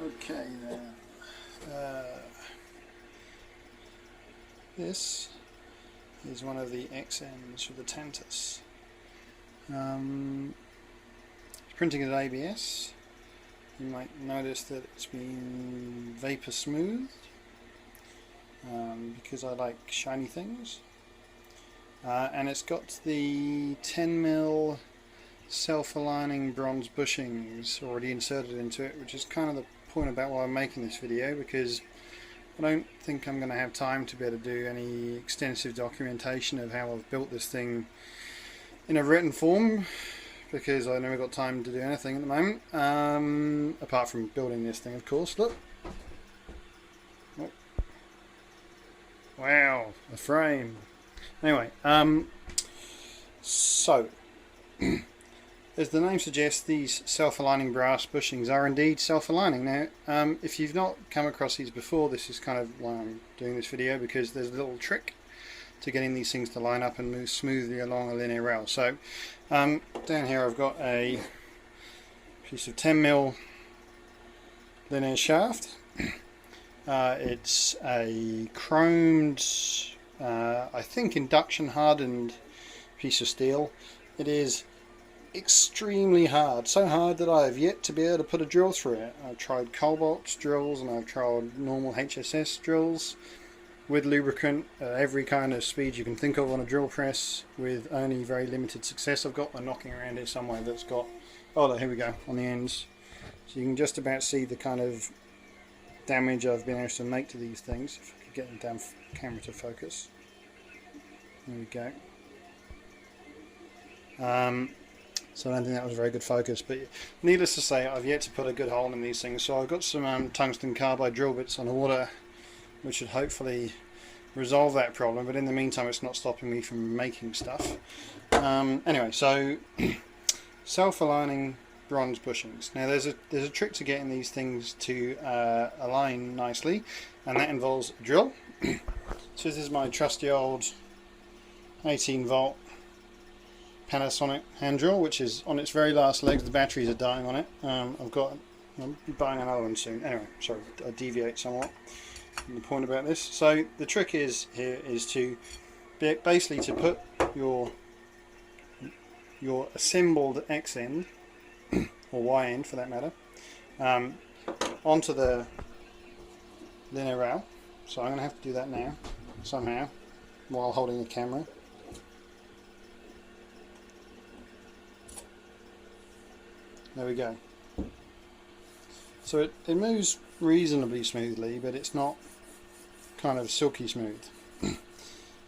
Okay then, this is one of the X ends for the Tantillus. Printing at ABS, you might notice that it's been vapor smoothed because I like shiny things, and it's got the 10mm self-aligning bronze bushings already inserted into it, which is kind of the point about why I'm making this video, because I don't think I'm going to have time to be able to do any extensive documentation of how I've built this thing in a written form, because I never got time to do anything at the moment, apart from building this thing, of course. Look, oh. Wow, a frame. Anyway, so as the name suggests, these self-aligning brass bushings are indeed self-aligning. Now, if you've not come across these before, this is kind of why I'm doing this video, because there's a little trick to getting these things to line up and move smoothly along a linear rail. So, down here I've got a piece of 10mm linear shaft. It's a chromed, I think induction hardened piece of steel. It is extremely hard, so hard that I have yet to be able to put a drill through it. I've tried cobalt drills and I've tried normal HSS drills with lubricant at every kind of speed you can think of on a drill press, with only very limited success. I've got one knocking around here somewhere that's got, oh here we go, on the ends, so you can just about see the kind of damage I've been able to make to these things. If I could get the damn camera to focus, there we go. So I don't think that was a very good focus, but needless to say, I've yet to put a good hole in these things. So I've got some tungsten carbide drill bits on order, which should hopefully resolve that problem. But in the meantime, it's not stopping me from making stuff. Anyway, so self-aligning bronze bushings. Now there's a trick to getting these things to align nicely, and that involves a drill. So this is my trusty old 18-volt Panasonic hand drill, which is on its very last legs. The batteries are dying on it. I'll be buying another one soon. Anyway, sorry, I deviate somewhat from the point about this. So the trick is to basically to put your assembled X end or Y end for that matter onto the linear rail. So I'm going to have to do that now somehow while holding the camera. There we go. So it moves reasonably smoothly, but it's not kind of silky smooth.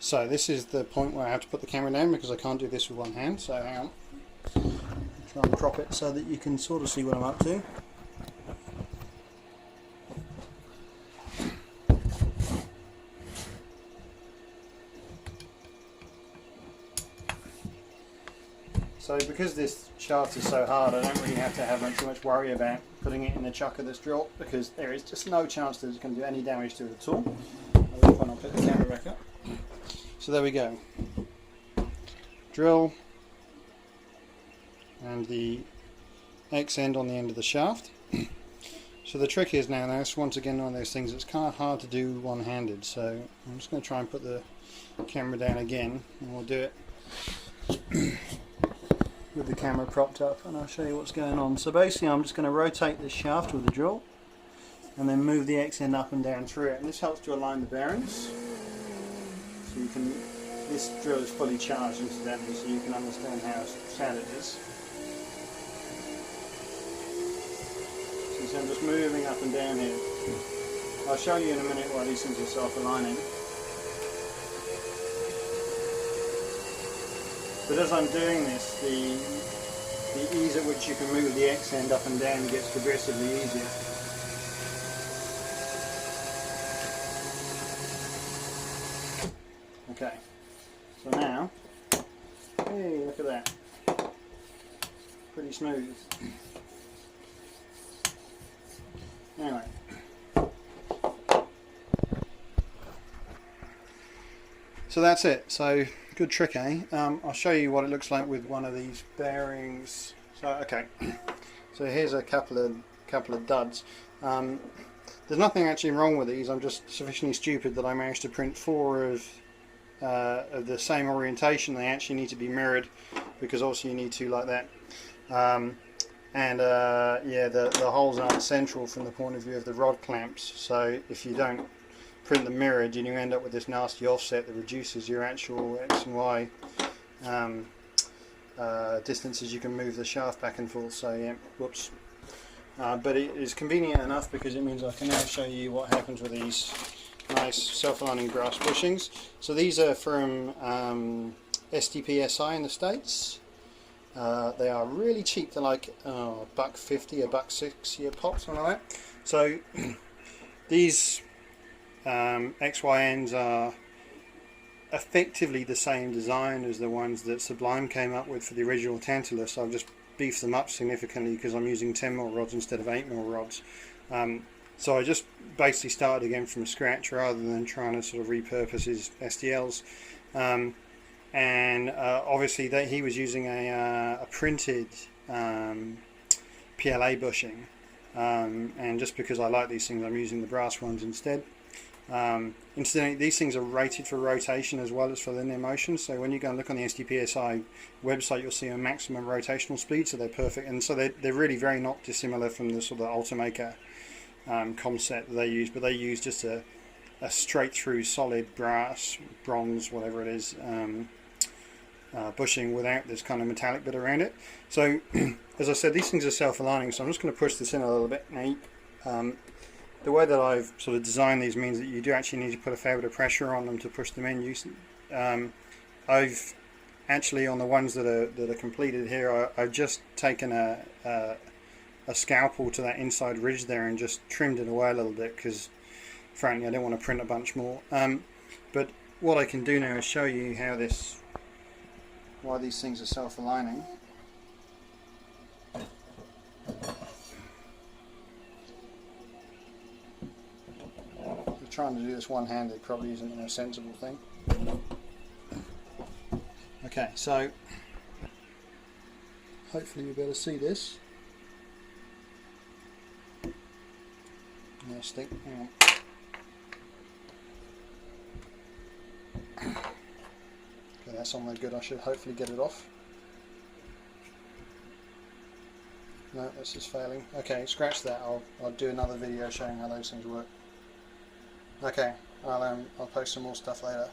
So this is the point where I have to put the camera down, because I can't do this with one hand. So hang on. Try and prop it so that you can sort of see what I'm up to. So because this shaft is so hard, I don't really have to have too much worry about putting it in the chuck of this drill, because there is just no chance that it's going to do any damage to it at all. I'll put the camera back up. So there we go. Drill and the X end on the end of the shaft. So the trick is now this once again one of those things that's kind of hard to do one-handed. So I'm just going to try and put the camera down again, and we'll do it with the camera propped up, and I'll show you what's going on. So basically I'm just going to rotate this shaft with the drill and then move the X end up and down through it, and this helps to align the bearings. So you can, this drill is fully charged incidentally, so you can understand how sound it is. So I'm just moving up and down here. I'll show you in a minute why these things are self-aligning. But as I'm doing this, the ease at which you can move the X end up and down gets progressively easier. Okay, so now, hey, look at that, pretty smooth. Anyway, so that's it. So good trick, eh? I'll show you what it looks like with one of these bearings. So okay, so here's a couple of couple of duds. There's nothing actually wrong with these. I'm just sufficiently stupid that I managed to print 4 of the same orientation. They actually need to be mirrored, because obviously you need to like that. Yeah, the holes aren't central from the point of view of the rod clamps, so if you don't print them mirrored, you end up with this nasty offset that reduces your actual X and Y distances you can move the shaft back and forth. So yeah, whoops. But it is convenient enough, because it means I can now show you what happens with these nice self-aligning brass bushings. So these are from STPSI in the States. They are really cheap. They're like $1.50, $1.60 a pop, something like that. So these XYNs are effectively the same design as the ones that Sublime came up with for the original Tantillus. I've just beefed them up significantly because I'm using 10mm rods instead of 8mm rods. So I just basically started again from scratch rather than trying to sort of repurpose his STLs. Obviously he was using a printed PLA bushing, and just because I like these things, I'm using the brass ones instead. Incidentally, these things are rated for rotation as well as for linear motion, so when you go and look on the STPSI website, you'll see a maximum rotational speed, so they're perfect, and so they're really very not dissimilar from the sort of Ultimaker concept that they use, but they use just a straight through solid brass, bronze, whatever it is, bushing without this kind of metallic bit around it. So as I said, these things are self-aligning, so I'm just going to push this in a little bit. Now, the way that I've sort of designed these means that you do actually need to put a fair bit of pressure on them to push them in. I've actually, on the ones that are completed here, I've just taken a scalpel to that inside ridge there and just trimmed it away a little bit, because frankly I don't want to print a bunch more. But what I can do now is show you why these things are self-aligning. Trying to do this one-handed probably isn't a sensible thing. Okay, so hopefully you'll be able to see this. Stick. Hang on. Okay, that's on there good. I should hopefully get it off. No, this is failing. Okay, scratch that. I'll do another video showing how those things work. Okay, I'll post some more stuff later.